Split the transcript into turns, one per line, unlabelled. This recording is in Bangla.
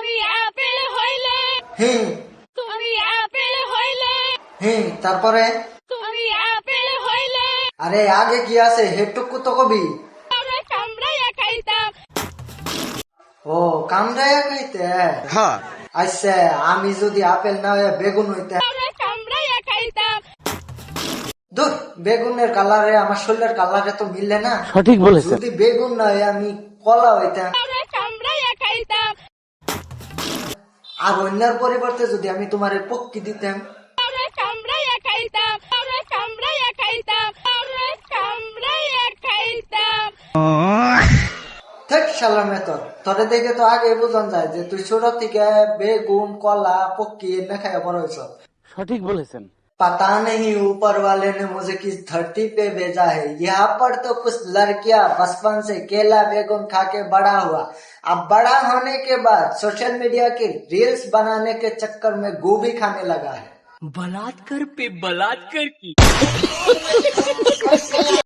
তুমি আপেল হইলে
হ্যাঁ
তুমি আপেল হইলে
হ্যাঁ তারপরে
তুমি আপেল হইলে
আরে আগে কি আছে হেটুকু তো কবি।
আমরা কামড়াইয়া খাইতাম
ও কামড়াইয়া খাইতে।
হ্যাঁ
আচ্ছা আমি যদি আপেল না হয়ে বেগুন হইতে।
আমরা কামড়াইয়া খাইতাম
ধুর, বেগুনের কালারে আমার শরীরের কালারে তো মিললে না।
সঠিক বলেছেন।
যদি বেগুন না হয়ে আমি কলা হইতাম।
আমরা কামড়াইয়া খাইতাম
আর অন্যের পরিবর্তে যদি আমি তোমার পক্ষী দিতাম।
আমরা কামড়াইয়া খাইতাম আমরা কামড়াইয়া খাইতাম আমরা কামড়াইয়া খাইতাম
ঠিক সালাম তোর তোরে দেখে তো আগে বোঝান যায় যে তুই ছোট থেকে বেগুন কলা পক্ষী এনে খাইয়া বড় হয়েছ।
সঠিক বলেছেন।
पता नहीं ऊपर वाले ने मुझे किस धरती पे भेजा है। यहाँ पर तो कुछ लड़कियां बचपन से केला बेगुन खा के बड़ा हुआ, अब बड़ा होने के बाद सोशल मीडिया की रील्स बनाने के चक्कर में गोभी खाने लगा है।
बलात्कार पे बलात्कार की